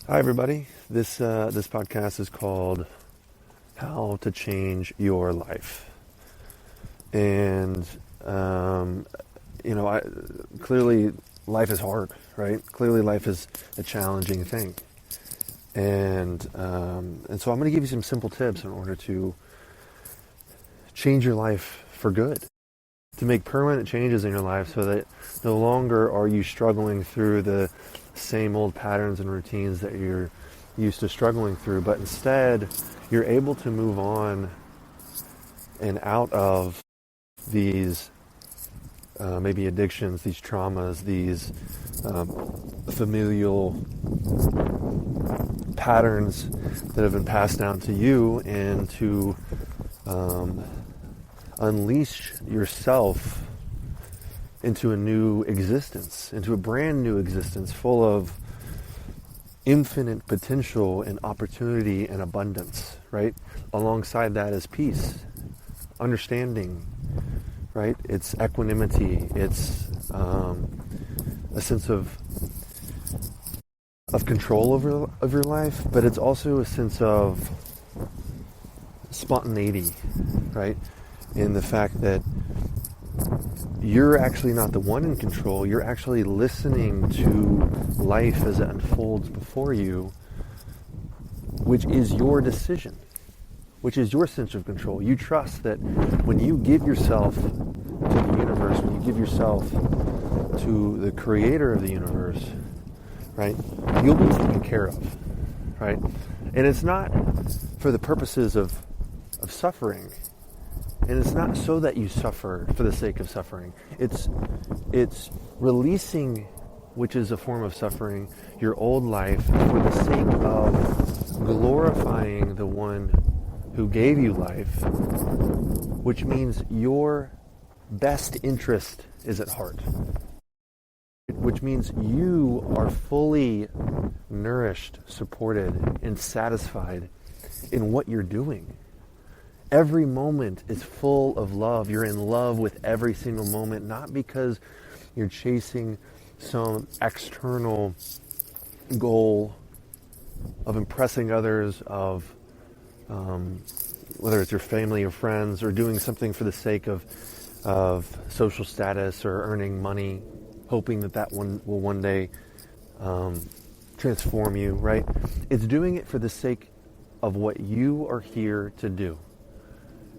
Hi, everybody. This podcast is called "How to Change Your Life," and clearly life is hard, right? Clearly, life is a challenging thing, and so I'm going to give you some simple tips in order to change your life for good, to make permanent changes in your life, so that no longer are you struggling through the same old patterns and routines that you're used to struggling through, but instead you're able to move on and out of these maybe addictions, these traumas, these familial patterns that have been passed down to you, and to unleash yourself into a new existence, into a brand new existence full of infinite potential and opportunity and abundance, right? Alongside that is peace, understanding, right? It's equanimity, it's a sense of control of your life, but it's also a sense of spontaneity, right? In the fact that you're actually not the one in control. You're actually listening to life as it unfolds before you, which is your decision, which is your sense of control. You trust that when you give yourself to the universe, when you give yourself to the creator of the universe, right, you'll be taken care of, right? And it's not for the purposes of suffering. And it's not so that you suffer for the sake of suffering. It's releasing, which is a form of suffering, your old life for the sake of glorifying the one who gave you life, which means your best interest is at heart. Which means you are fully nourished, supported, and satisfied in what you're doing. Every moment is full of love. You're in love with every single moment, not because you're chasing some external goal of impressing others, of whether it's your family or friends, or doing something for the sake of social status or earning money, hoping that one will one day transform you, right? It's doing it for the sake of what you are here to do,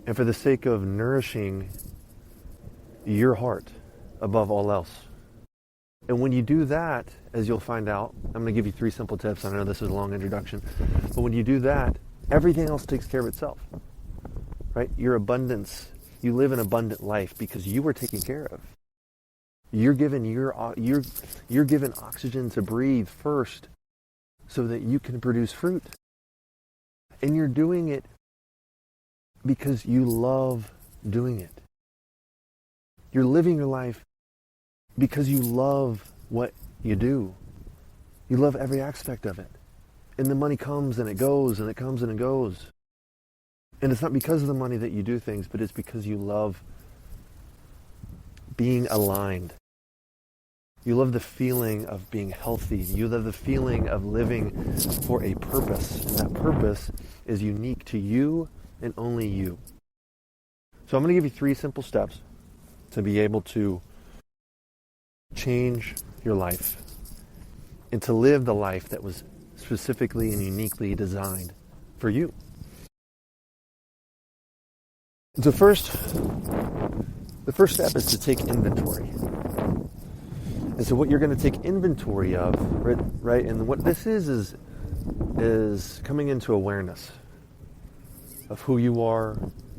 and for the sake of nourishing your heart above all else. And when you do that, as you'll find out, I'm going to give you 3 simple tips. I know this is a long introduction, but when you do that, everything else takes care of itself, right? Your abundance, you live an abundant life because you were taken care of. You're given you're given oxygen to breathe first, so that you can produce fruit, and you're doing it because you love doing it. You're living your life because you love what you do. You love every aspect of it. And the money comes and it goes, and it comes and it goes. And it's not because of the money that you do things, but it's because you love being aligned. You love the feeling of being healthy. You love the feeling of living for a purpose. And that purpose is unique to you and only you. So I'm going to give you 3 simple steps to be able to change your life and to live the life that was specifically and uniquely designed for you. So the first step is to take inventory. And so what you're going to take inventory of, right? And what this is coming into awareness of who you are,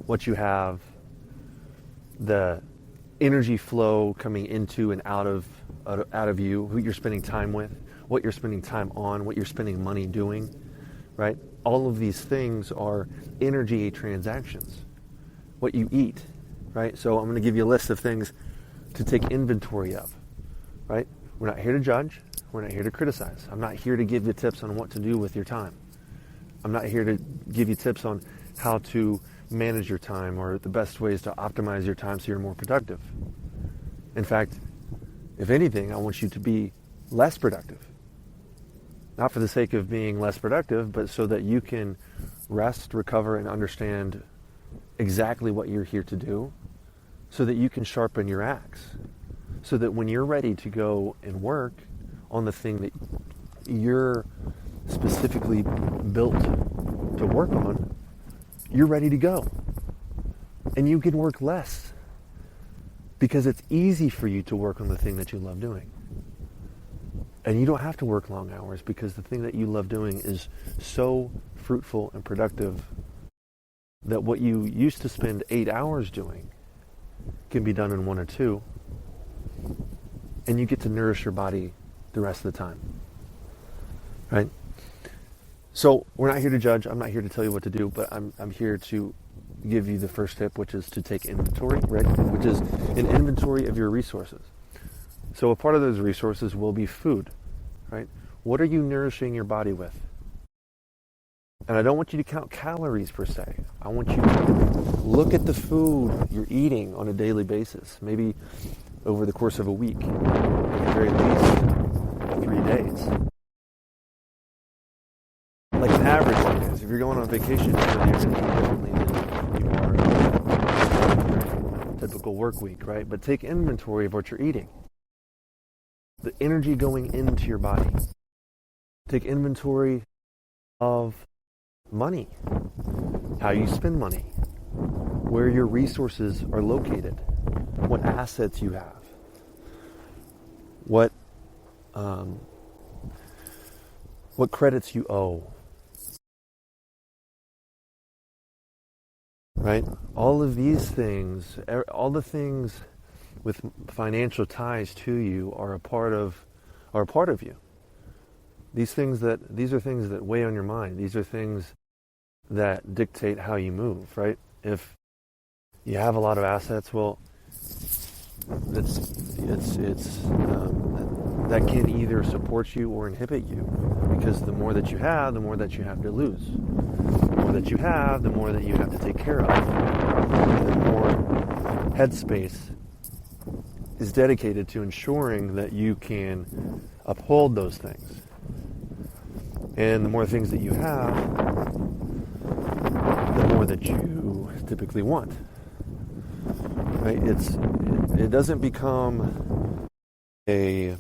what you have, the energy flow coming into and out of you, who you're spending time with, what you're spending time on, what you're spending money doing, right? All of these things are energy transactions. What you eat, right? So I'm going to give you a list of things to take inventory of, right? We're not here to judge. We're not here to criticize. I'm not here to give you tips on what to do with your time. I'm not here to give you tips on how to manage your time or the best ways to optimize your time so you're more productive. In fact, if anything, I want you to be less productive. not for the sake of being less productive, but so that you can rest, recover, and understand exactly what you're here to do, so that you can sharpen your axe, so that when you're ready to go and work on the thing that you're specifically built to work on, you're ready to go. And you can work less because it's easy for you to work on the thing that you love doing. And you don't have to work long hours because the thing that you love doing is so fruitful and productive that what you used to spend 8 hours doing can be done in 1 or 2. And you get to nourish your body the rest of the time. Right? So we're not here to judge. I'm not here to tell you what to do, but I'm here to give you the first tip, which is to take inventory, right? Which is an inventory of your resources. So a part of those resources will be food, right? What are you nourishing your body with? And I don't want you to count calories per se. I want you to look at the food you're eating on a daily basis, maybe over the course of a week, at the very least 3 days. Like an average thing is, if you're going on vacation, you're going to eat differently than you are a typical work week, right? But take inventory of what you're eating. The energy going into your body. Take inventory of money, how you spend money, where your resources are located, what assets you have, what credits you owe, right? All of these things, all the things with financial ties to you are a part of you. These are things that weigh on your mind. These are things that dictate how you move, right? If you have a lot of assets, well, that can either support you or inhibit you, because the more that you have, the more that you have to lose. The more that you have, the more that you have to take care of. The more headspace is dedicated to ensuring that you can uphold those things. And the more things that you have, the more that you typically want. Right? It doesn't become a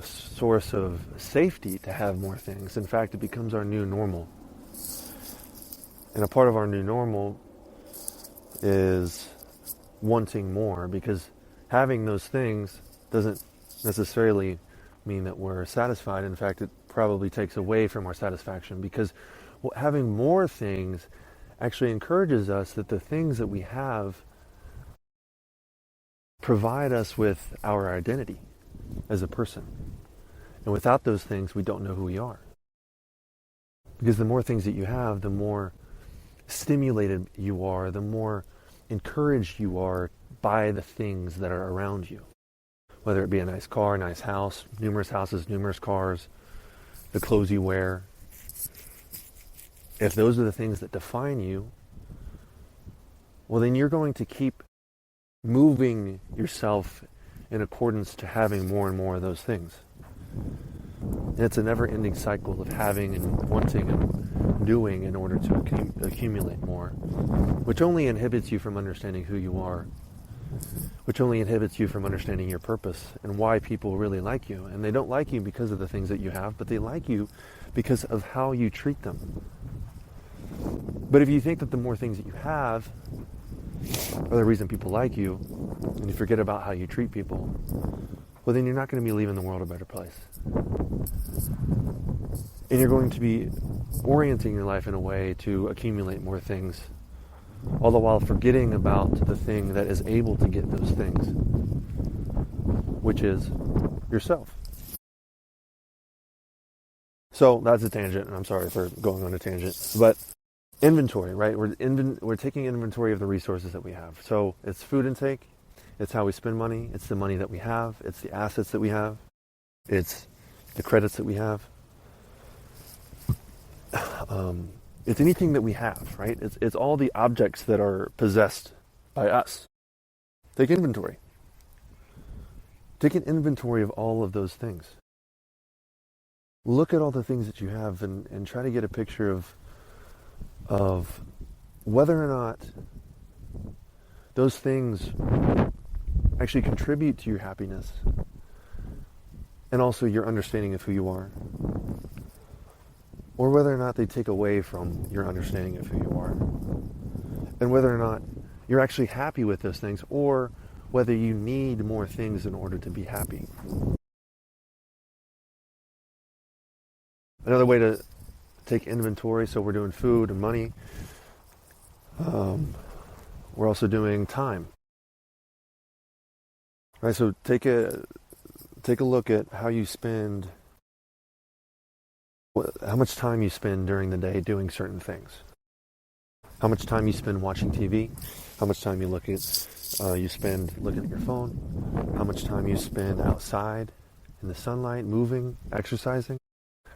source of safety to have more things. In fact, it becomes our new normal. And a part of our new normal is wanting more, because having those things doesn't necessarily mean that we're satisfied. In fact, it probably takes away from our satisfaction, because having more things actually encourages us that the things that we have provide us with our identity as a person. And without those things, we don't know who we are. Because the more things that you have, the more stimulated you are, the more encouraged you are by the things that are around you. Whether it be a nice car, a nice house, numerous houses, numerous cars, the clothes you wear. If those are the things that define you, well, then you're going to keep moving yourself in accordance to having more and more of those things. And it's a never-ending cycle of having and wanting and doing in order to accumulate more, which only inhibits you from understanding who you are, which only inhibits you from understanding your purpose and why people really like you. And they don't like you because of the things that you have, but they like you because of how you treat them. But if you think that the more things that you have are the reason people like you, and you forget about how you treat people, well, then you're not going to be leaving the world a better place. And you're going to be orienting your life in a way to accumulate more things, all the while forgetting about the thing that is able to get those things, which is yourself. So that's a tangent, and I'm sorry for going on a tangent. But inventory, right? We're taking inventory of the resources that we have. So it's food intake, it's how we spend money, it's the money that we have, it's the assets that we have, it's the credits that we have. It's anything that we have, right? It's all the objects that are possessed by us. Take inventory. Take an inventory of all of those things. look at all the things that you have and try to get a picture of whether or not those things actually contribute to your happiness and also your understanding of who you are, or whether or not they take away from your understanding of who you are, and whether or not you're actually happy with those things, or whether you need more things in order to be happy. Another way to take inventory, so we're doing food and money. We're also doing time. Right, so take a look at how you spend, how much time you spend during the day doing certain things. How much time you spend watching TV, how much time you spend looking at your phone, how much time you spend outside in the sunlight, moving, exercising,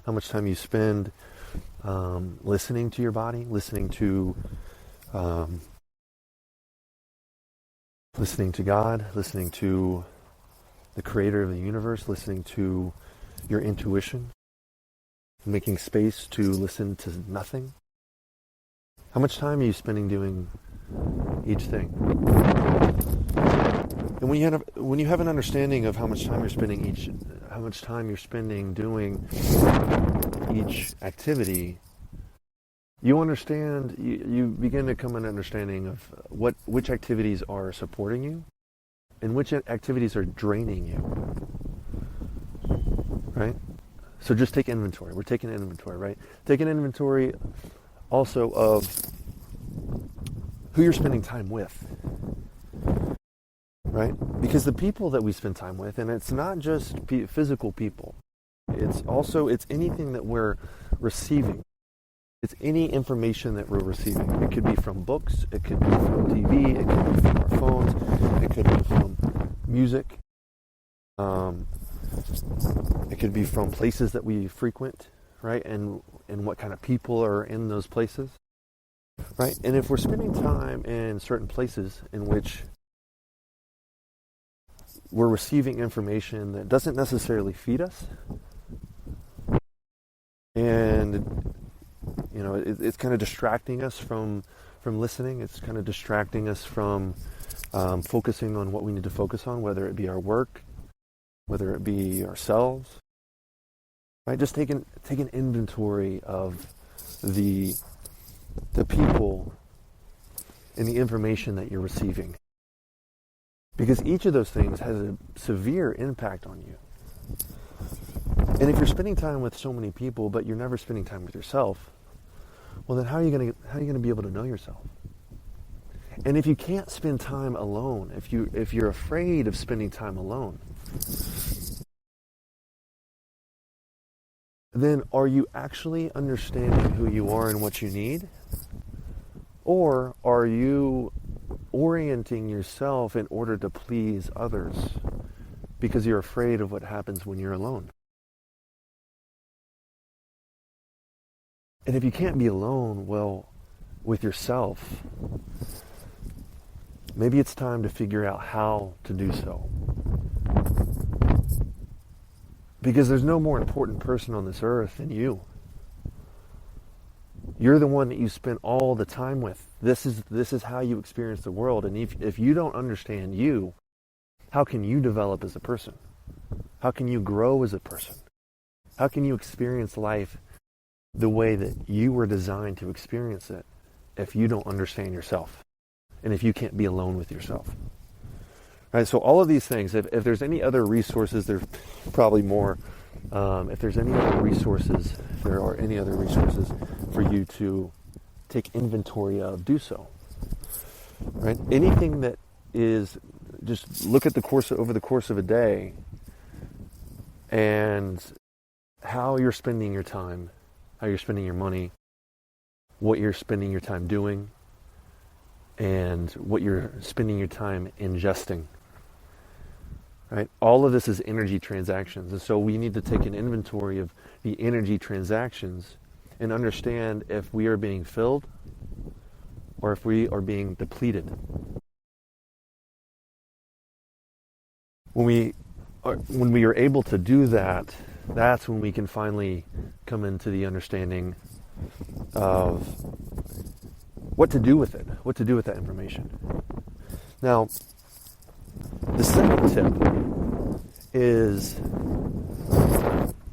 how much time you spend listening to your body, listening to God, listening to the creator of the universe, listening to your intuition, making space to listen to nothing. How much time are you spending doing each thing? And when you have an understanding of how much time you're spending doing each activity, you understand. You begin to come an understanding of which activities are supporting you, and which activities are draining you. Right? So just take inventory. We're taking inventory, right? Take an inventory also of who you're spending time with, right? Because the people that we spend time with, and it's not just physical people, it's anything that we're receiving. It's any information that we're receiving. It could be from books, it could be from TV, it could be from our phones, it could be from music, it could be from places that we frequent, right? And what kind of people are in those places, right? And if we're spending time in certain places in which we're receiving information that doesn't necessarily feed us, and it's kind of distracting us from listening. It's kind of distracting us from focusing on what we need to focus on, whether it be our work, whether it be ourselves. Right? Just take an inventory of the people and the information that you're receiving, because each of those things has a severe impact on you. And if you're spending time with so many people, but you're never spending time with yourself, well, then how are you going to be able to know yourself? And if you can't spend time alone, if you're afraid of spending time alone, then are you actually understanding who you are and what you need? Or are you orienting yourself in order to please others because you're afraid of what happens when you're alone? And if you can't be alone, well, with yourself, maybe it's time to figure out how to do so. Because there's no more important person on this earth than you. You're the one that you spend all the time with. This is how you experience the world. And if you don't understand you, how can you develop as a person? How can you grow as a person? How can you experience life the way that you were designed to experience it if you don't understand yourself and if you can't be alone with yourself? Right, so all of these things, if there's any other resources, there's probably more. If there are any other resources for you to take inventory of, do so. Right? Anything that is, just look at over the course of a day and how you're spending your time, how you're spending your money, what you're spending your time doing, and what you're spending your time ingesting. Right? All of this is energy transactions. And so we need to take an inventory of the energy transactions and understand if we are being filled or if we are being depleted. When we are able to do that, That's when we can finally come into the understanding of what to do with it, what to do with that information. Now, the second tip is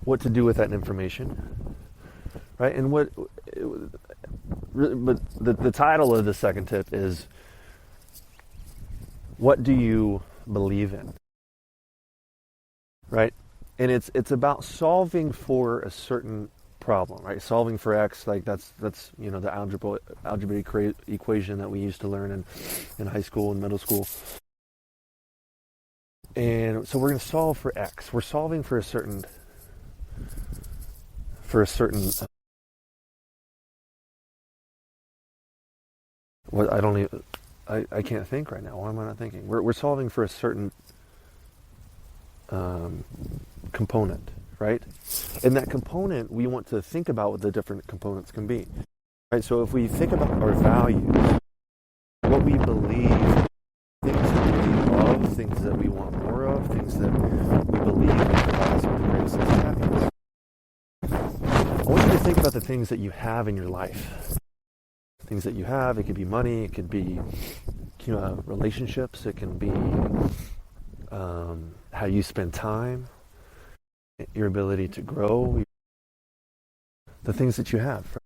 what to do with that information, right? And but the title of the second tip is, what do you believe in, right? And it's about solving for a certain problem, right? Solving for X, like that's the algebraic equation that we used to learn in high school and middle school. And so we're going to solve for X. We're solving for a certain what I don't even I can't think right now. Why am I not thinking? We're solving for a certain component, right? And that component, we want to think about what the different components can be, right? So if we think about our values, what we believe, things that we love, things that we want more of, things that we believe provide us with the greatest sense of happiness. I want you to think about the things that you have in your life. Things that you have, it could be money, it could be relationships, it can be how you spend time, your ability to grow, the things that you have.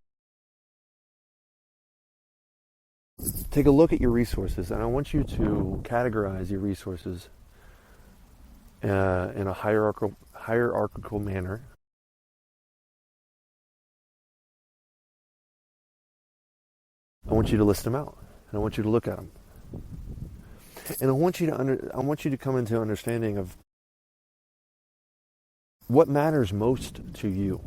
Take a look at your resources, and I want you to categorize your resources in a hierarchical manner. I want you to list them out, and I want you to look at them, and I want you to come into understanding of what matters most to you,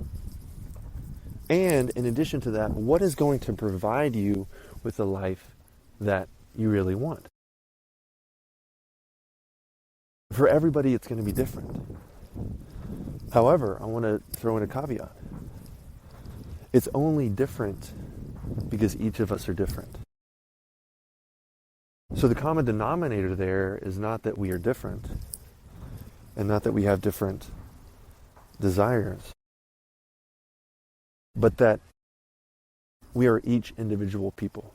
and in addition to that, what is going to provide you with the life that you really want. For everybody, it's going to be different. However, I want to throw in a caveat. It's only different because each of us are different. So the common denominator there is not that we are different, and not that we have different desires, but that we are each individual people.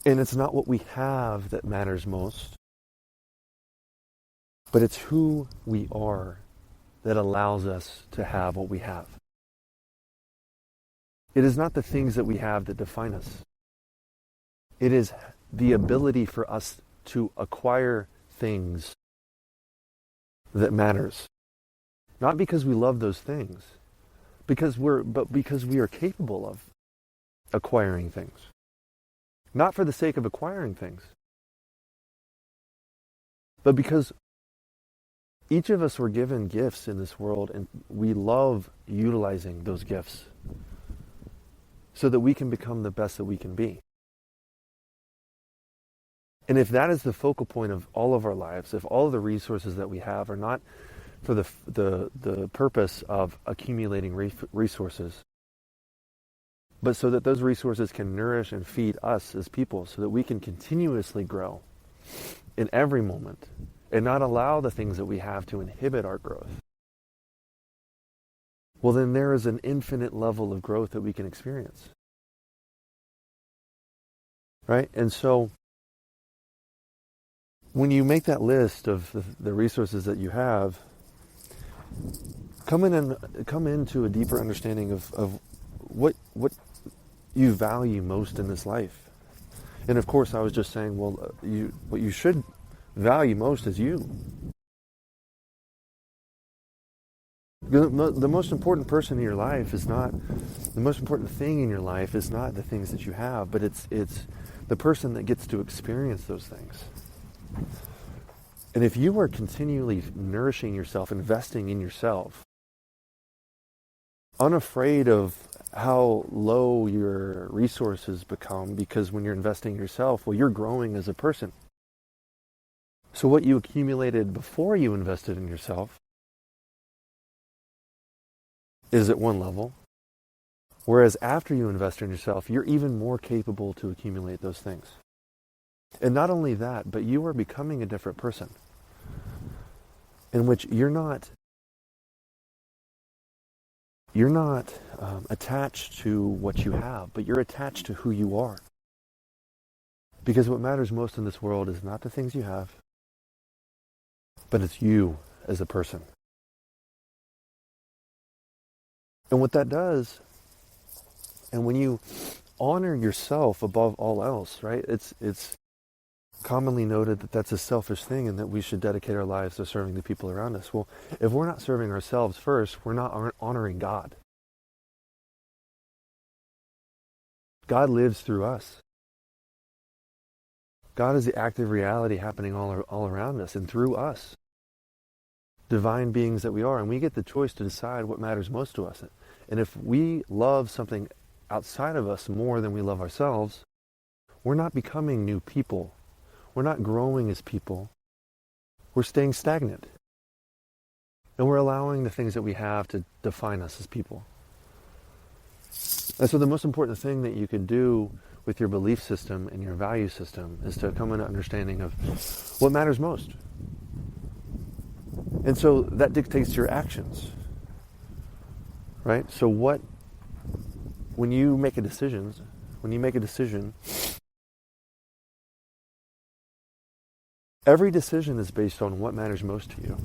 And it's not what we have that matters most, but it's who we are that allows us to have what we have. It is not the things that we have that define us. It is the ability for us to acquire things that matters. Not because we love those things, but because we are capable of acquiring things. Not for the sake of acquiring things, but because each of us were given gifts in this world, and we love utilizing those gifts so that we can become the best that we can be. And if that is the focal point of all of our lives, if all of the resources that we have are not for the purpose of accumulating resources, but so that those resources can nourish and feed us as people, so that we can continuously grow in every moment and not allow the things that we have to inhibit our growth, well, then there is an infinite level of growth that we can experience. Right? And so when you make that list of the resources that you have, come into a deeper understanding of what you value most in this life. And of course, I was just saying, well, what you should value most is you. The most important person in your life is not, the most important thing in your life is not the things that you have, but it's the person that gets to experience those things. And if you are continually nourishing yourself, investing in yourself, unafraid of how low your resources become, because when you're investing in yourself, well, you're growing as a person. So what you accumulated before you invested in yourself is at one level, whereas after you invest in yourself, you're even more capable to accumulate those things. And not only that, but you are becoming a different person, in which you're not you're not attached to what you have, but you're attached to who you are. Because what matters most in this world is not the things you have, but it's you as a person. And what that does, and when you honor yourself above all else, right? It's commonly noted that that's a selfish thing and that we should dedicate our lives to serving the people around us. Well, if we're not serving ourselves first, we're not honoring God. God lives through us. God is the active reality happening all around us and through us. Divine beings that we are, and we get the choice to decide what matters most to us. And if we love something outside of us more than we love ourselves, we're not becoming new people. We're not growing as people. We're staying stagnant. And we're allowing the things that we have to define us as people. And so the most important thing that you can do with your belief system and your value system is to come into understanding of what matters most. And so that dictates your actions, right? So when you make a decision, every decision is based on what matters most to you.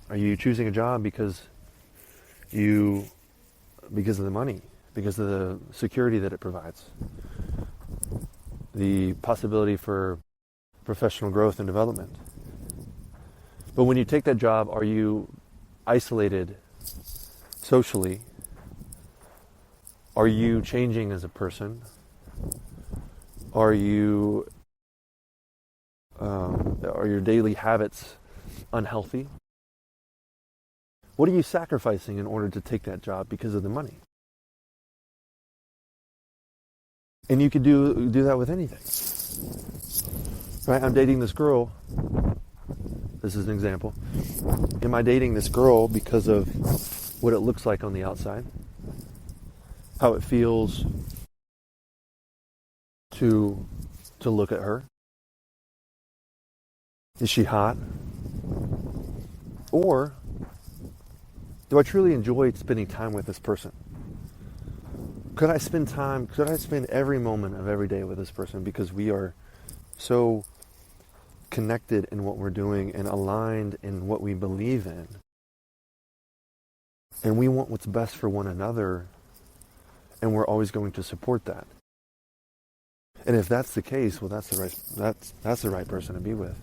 Are you choosing a job because of the money, because of the security that it provides, the possibility for professional growth and development? But when you take that job, are you isolated socially? Are you changing as a person? Are your daily habits unhealthy? What are you sacrificing in order to take that job because of the money? And you could do that with anything. Right? I'm dating this girl. This is an example. Am I dating this girl because of what it looks like on the outside? How it feels to look at her? Is she hot? Or do I truly enjoy spending time with this person? Could I spend every moment of every day with this person because we are so connected in what we're doing and aligned in what we believe in? And we want what's best for one another, and we're always going to support that. And if that's the case, well, that's the right person to be with.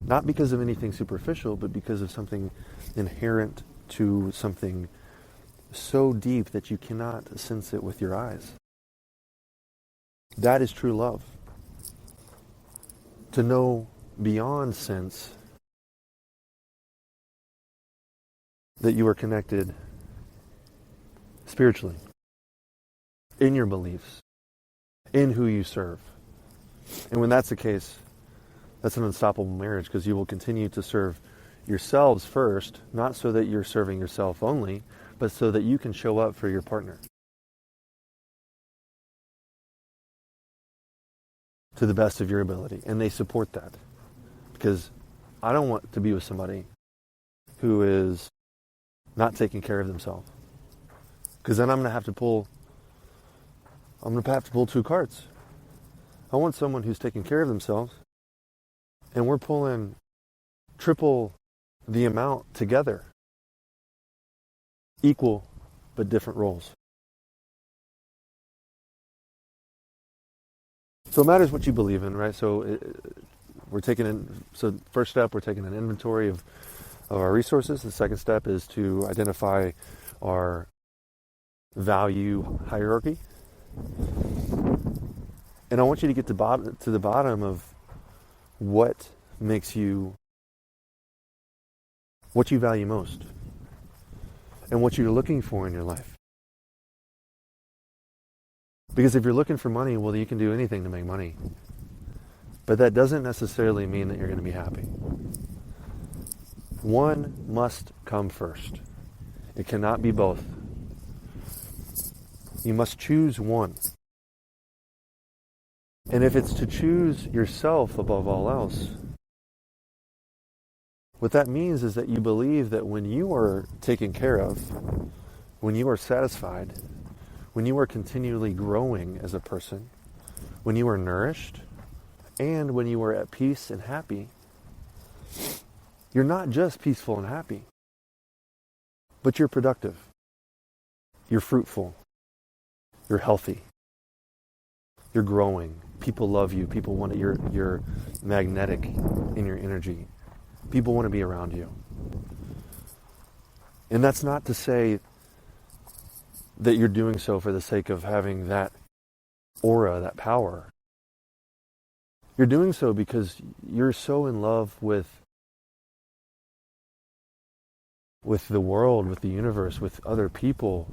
Not because of anything superficial, but because of something inherent to something so deep that you cannot sense it with your eyes. That is true love. To know beyond sense that you are connected spiritually, in your beliefs, in who you serve. And when that's the case, that's an unstoppable marriage, because you will continue to serve yourselves first, not so that you're serving yourself only, but so that you can show up for your partner to the best of your ability. And they support that. Because I don't want to be with somebody who is not taking care of themselves. Because then I'm going to have to pull two carts. I want someone who's taking care of themselves, and we're pulling triple the amount together. Equal, but different roles. So it matters what you believe in, right? So first step, we're taking an inventory of our resources. The second step is to identify our value hierarchy. And I want you to get to the bottom of what you value most and what you're looking for in your life. Because if you're looking for money, well, you can do anything to make money. But that doesn't necessarily mean that you're going to be happy. One must come first. It cannot be both. You must choose one. And if it's to choose yourself above all else, What that means is that you believe that when you are taken care of, when you are satisfied, when you are continually growing as a person, when you are nourished, and when you are at peace and happy, you're not just peaceful and happy, but you're productive, you're fruitful, you're healthy, you're growing. People love you. People want it. You're magnetic in your energy. People want to be around you. And that's not to say that you're doing so for the sake of having that aura, that power. You're doing so because you're so in love with the world, with the universe, with other people.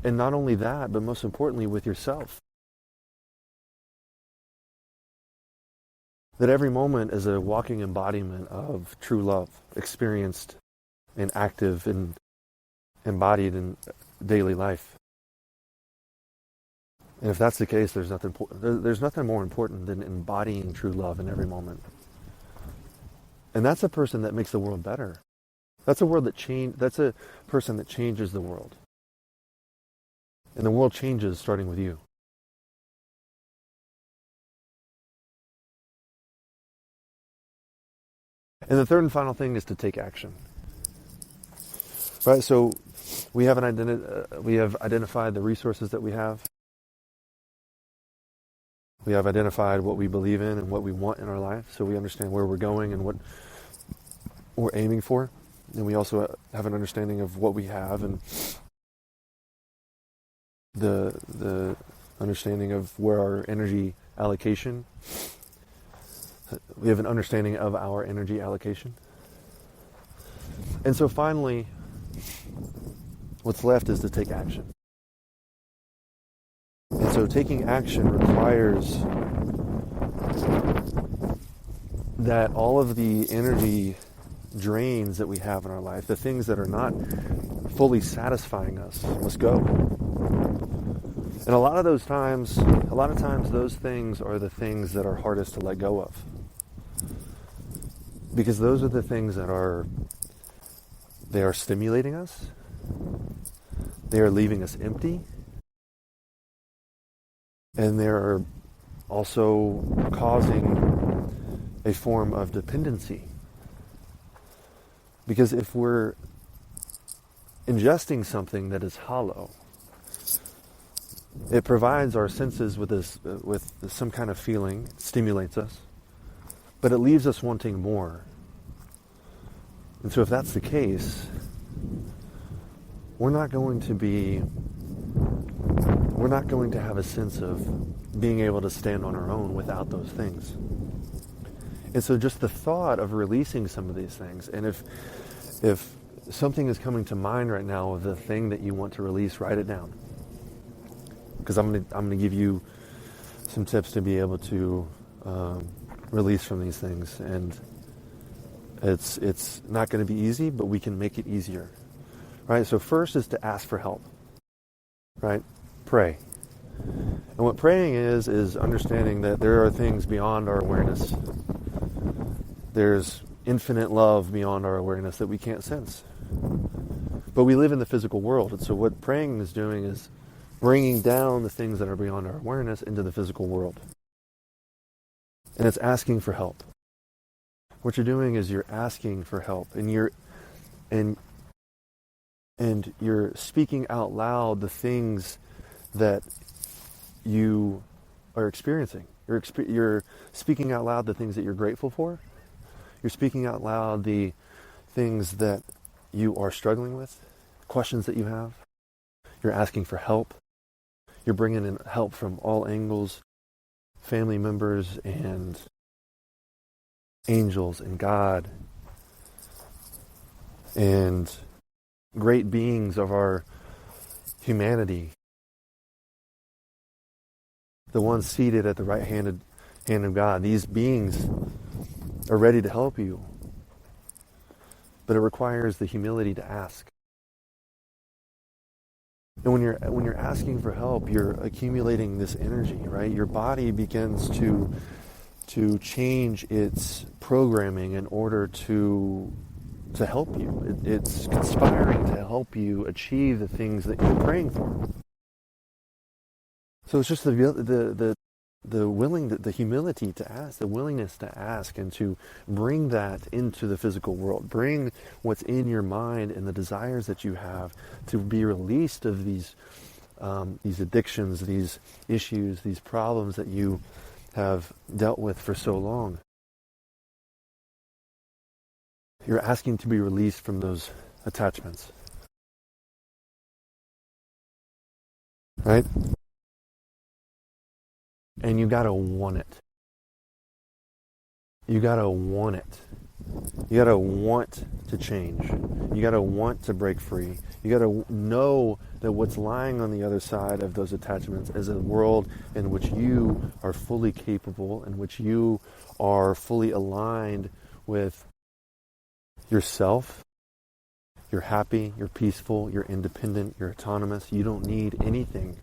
And not only that, but most importantly, with yourself. That every moment is a walking embodiment of true love, experienced and active and embodied in daily life. And if that's the case, there's nothing more important than embodying true love in every moment. And that's a person that makes the world better. That's a person that changes the world. And the world changes starting with you. And the third and final thing is to take action. Right? So we have identified the resources that we have. We have identified what we believe in and what we want in our life, so we understand where we're going and what we're aiming for. And we also have an understanding of what we have and the understanding of where our energy allocation. We have an understanding of our energy allocation. And so finally, what's left is to take action. And so taking action requires that all of the energy drains that we have in our life, the things that are not fully satisfying us, must go. And a lot of times those things are the things that are hardest to let go of. Because those are the things that are stimulating us. They are leaving us empty. And they are also causing a form of dependency. Because if we're ingesting something that is hollow, it provides our senses with some kind of feeling, it stimulates us, but it leaves us wanting more. And so if that's the case, we're not going to have a sense of being able to stand on our own without those things. And so just the thought of releasing some of these things, and if something is coming to mind right now of the thing that you want to release, write it down. Because I'm going to give you some tips to be able to release from these things. And it's not going to be easy, but we can make it easier. Right? So first is to ask for help. Right? Pray. And what praying is understanding that there are things beyond our awareness. There's infinite love beyond our awareness that we can't sense. But we live in the physical world. And so what praying is doing is bringing down the things that are beyond our awareness into the physical world. And it's asking for help. What you're doing is you're asking for help. And you're speaking out loud the things that you are experiencing. You're speaking out loud the things that you're grateful for. You're speaking out loud the things that you are struggling with, questions that you have. You're asking for help. You're bringing in help from all angles, family members and angels and God and great beings of our humanity. The ones seated at the right hand of God. These beings are ready to help you. But it requires the humility to ask. And when you're asking for help, you're accumulating this energy, right? Your body begins to change its programming in order to to help you. It's conspiring to help you achieve the things that you're praying for. So it's just the humility to ask, the willingness to ask, and to bring that into the physical world. Bring what's in your mind and the desires that you have to be released of these addictions, these issues, these problems that you have dealt with for so long. You're asking to be released from those attachments. Right? And you gotta want it. You gotta want it. You gotta want to change. You gotta want to break free. You gotta know that what's lying on the other side of those attachments is a world in which you are fully capable, in which you are fully aligned with yourself. You're happy, you're peaceful, you're independent, you're autonomous. You don't need anything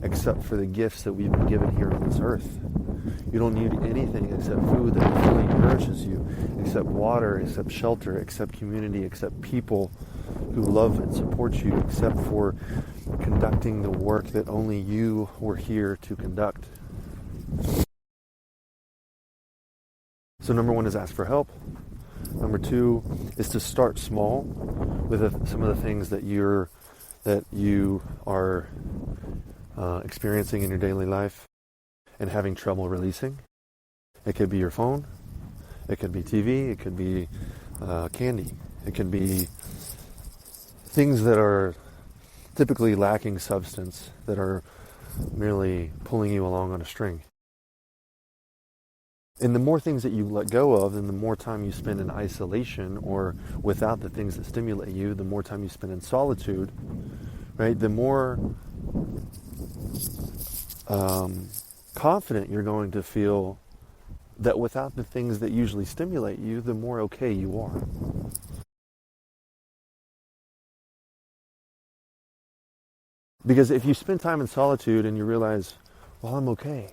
except for the gifts that we've been given here on this earth. You don't need anything except food that fully nourishes you, except water, except shelter, except community, except people who love and support you, except for conducting the work that only you were here to conduct. So number one is ask for help. Number two is to start small with some of the things that you are experiencing in your daily life and having trouble releasing. It could be your phone, it could be TV, it could be candy, it could be things that are typically lacking substance, that are merely pulling you along on a string. And the more things that you let go of, and the more time you spend in isolation or without the things that stimulate you, the more time you spend in solitude, right? The more confident you're going to feel that without the things that usually stimulate you, the more okay you are. Because if you spend time in solitude and you realize, well, I'm okay.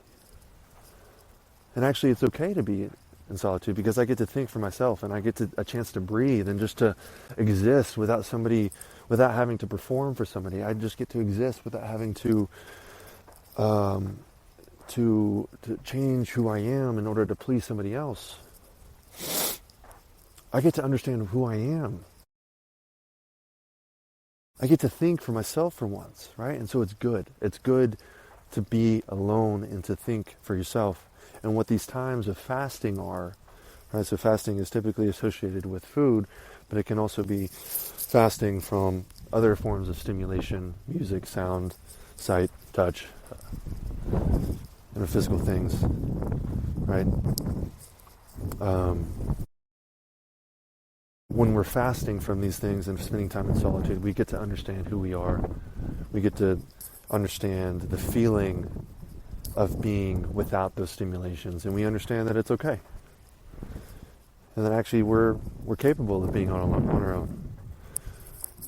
And actually it's okay to be in solitude because I get to think for myself and I get a chance to breathe and just to exist without having to perform for somebody. I just get to exist without having to change who I am in order to please somebody else. I get to understand who I am. I get to think for myself for once, right? And so it's good. It's good to be alone and to think for yourself. And what these times of fasting are, right? So fasting is typically associated with food, but it can also be fasting from other forms of stimulation, music, sound, sight, touch, and physical things, right? When we're fasting from these things and spending time in solitude, we get to understand who we are. We get to understand the feeling of being without those stimulations, and we understand that it's okay, and that actually we're capable of being on our own,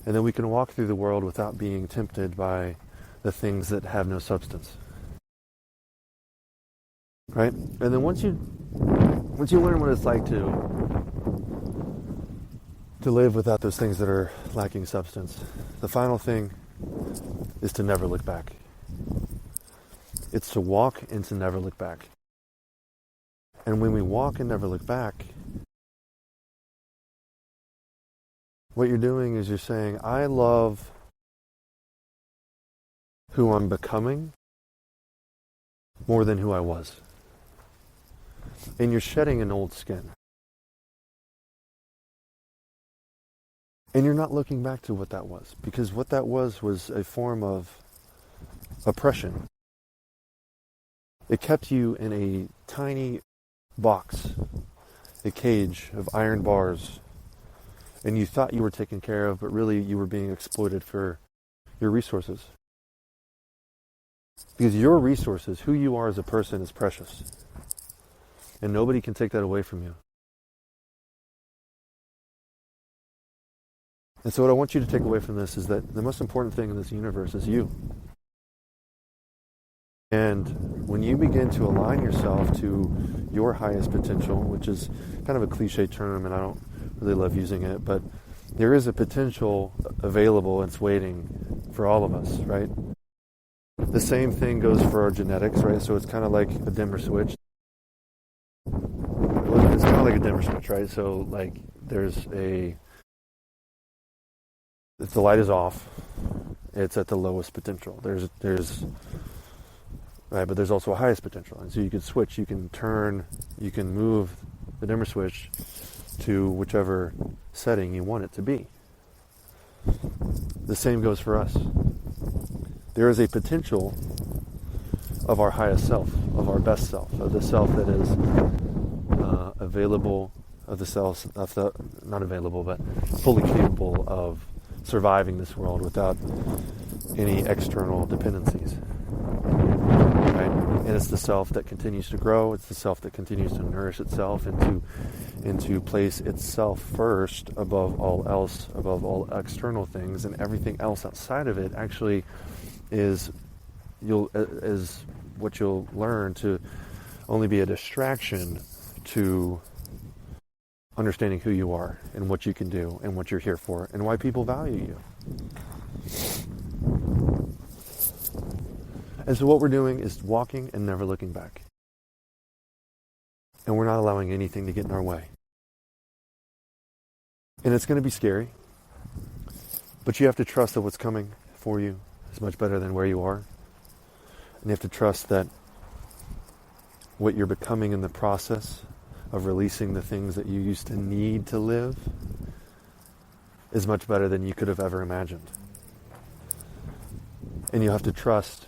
and then we can walk through the world without being tempted by the things that have no substance, right? And then once you learn what it's like to live without those things that are lacking substance, the final thing is to never look back. It's to walk and to never look back. And when we walk and never look back, what you're doing is you're saying, I love who I'm becoming more than who I was. And you're shedding an old skin. And you're not looking back to what that was, because what that was a form of oppression. It kept you in a tiny box, a cage of iron bars, and you thought you were taken care of, but really you were being exploited for your resources. Because your resources, who you are as a person, is precious. And nobody can take that away from you. And so what I want you to take away from this is that the most important thing in this universe is you. And when you begin to align yourself to your highest potential, which is kind of a cliche term, and I don't really love using it, but there is a potential available. It's waiting for all of us, right? The same thing goes for our genetics, right? So it's kind of like a dimmer switch. It's kind of like a dimmer switch, right? So like if the light is off, it's at the lowest potential. There's right, but there's also a highest potential. And so you can switch, you can turn, you can move the dimmer switch to whichever setting you want it to be. The same goes for us. There is a potential of our highest self, of our best self, of the self that is available, of the self, not available, but fully capable of surviving this world without any external dependencies. Right? And it's the self that continues to grow. It's the self that continues to nourish itself and to place itself first above all else, above all external things, and everything else outside of it actually is what you'll learn to only be a distraction to understanding who you are and what you can do and what you're here for and why people value you. And so what we're doing is walking and never looking back. And we're not allowing anything to get in our way. And it's going to be scary, but you have to trust that what's coming for you is much better than where you are. And you have to trust that what you're becoming in the process of releasing the things that you used to need to live is much better than you could have ever imagined. And you have to trust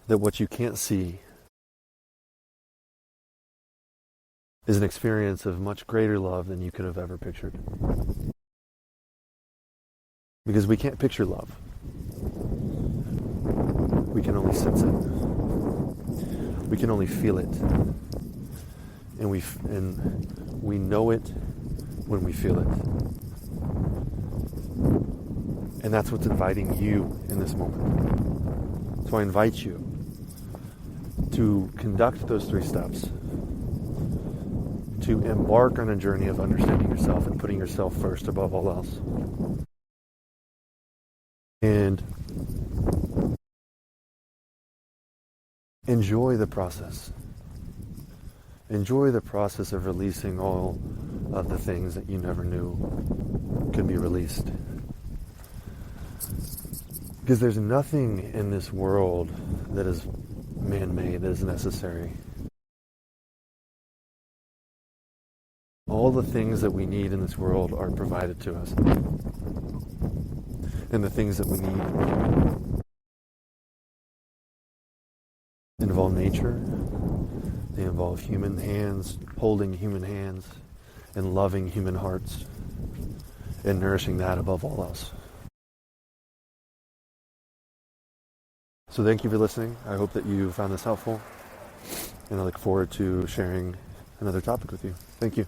that what you can't see is an experience of much greater love than you could have ever pictured. Because we can't picture love. We can only sense it. We can only feel it. And we know it when we feel it. And that's what's inviting you in this moment. So I invite you to conduct those 3 steps, to embark on a journey of understanding yourself and putting yourself first above all else. And enjoy the process. Enjoy the process of releasing all of the things that you never knew could be released. Because there's nothing in this world that is man-made, that is necessary. All the things that we need in this world are provided to us. And the things that we need involve nature. They involve human hands, holding human hands, and loving human hearts, and nourishing that above all else. So thank you for listening. I hope that you found this helpful, and I look forward to sharing another topic with you. Thank you.